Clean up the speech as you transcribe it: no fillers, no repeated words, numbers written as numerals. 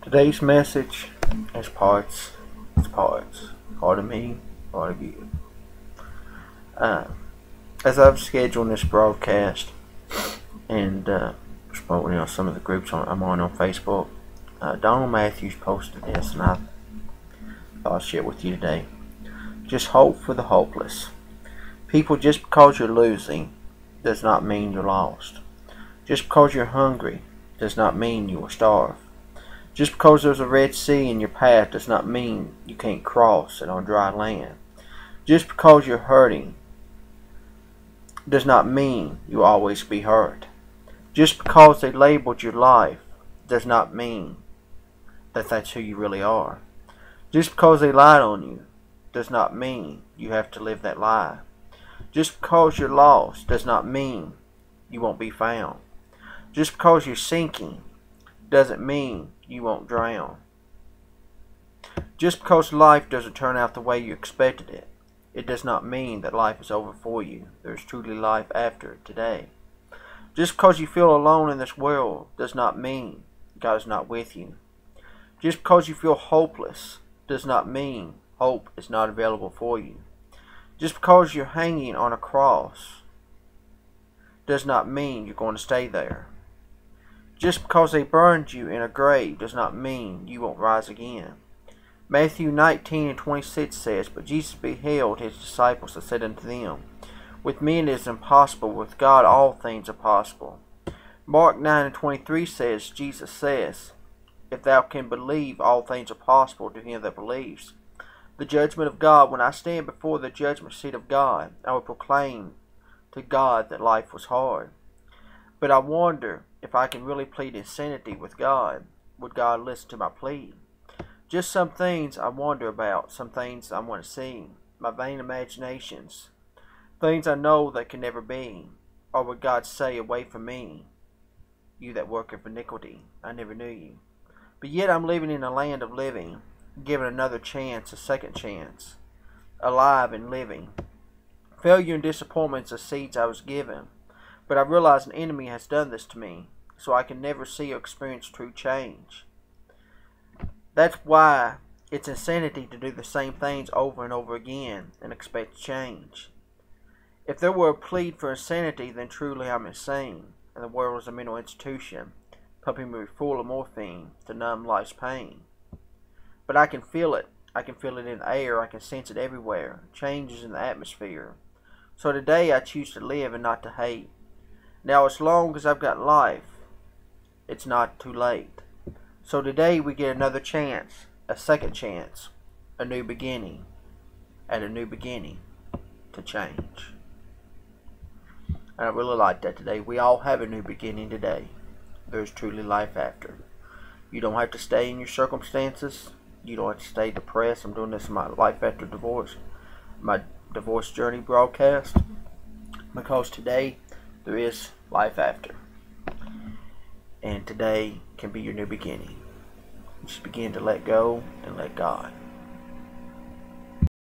Today's message is parts. It's parts. Part of me, part of you. As I've scheduled this broadcast and promoting on some of the groups I'm on Facebook, Donald Matthews posted this, and I'll share it with you today. Just hope for the hopeless. People, just because you're losing does not mean you're lost. Just because you're hungry does not mean you will starve. Just because there's a Red Sea in your path does not mean you can't cross it on dry land. Just because you're hurting does not mean you'll always be hurt. Just because they labeled your life does not mean that that's who you really are. Just because they lied on you does not mean you have to live that lie. Just because you're lost does not mean you won't be found. Just because you're sinking doesn't mean you won't drown. Just because life doesn't turn out the way you expected it, it does not mean that life is over for you. There's truly life after today. Just because you feel alone in this world does not mean God is not with you. Just because you feel hopeless does not mean hope is not available for you. Just because you're hanging on a cross does not mean you're going to stay there. Just because they burned you in a grave does not mean you won't rise again. Matthew 19:26 says, "But Jesus beheld his disciples and said unto them, With men it is impossible, with God all things are possible." Mark 9:23 says, Jesus says, "If thou can believe, all things are possible to him that believes." The judgment of God, when I stand before the judgment seat of God, I will proclaim to God that life was hard. But I wonder if I can really plead insanity with God. Would God listen to my plea? Just some things I wonder about, some things I want to see, my vain imaginations, things I know that can never be. Or would God say, "Away from me, you that work of iniquity, I never knew you"? But yet I'm living in a land of living, given another chance, a second chance, alive and living. Failure and disappointments are seeds I was given, but I realize an enemy has done this to me, so I can never see or experience true change. That's why it's insanity to do the same things over and over again and expect change. If there were a plea for insanity, then truly I'm insane, and the world is a mental institution, pumping me full of morphine to numb life's pain. But I can feel it. I can feel it in the air. I can sense it everywhere. Changes in the atmosphere. So today I choose to live and not to hate. Now as long as I've got life, it's not too late. So today we get another chance, a second chance, a new beginning, and a new beginning to change. And I really like that today. We all have a new beginning today. There's truly life after. You don't have to stay in your circumstances. You don't have to stay depressed. I'm doing this in my life after divorce, my divorce journey broadcast, because today there is life after. And today can be your new beginning. Just begin to let go and let God.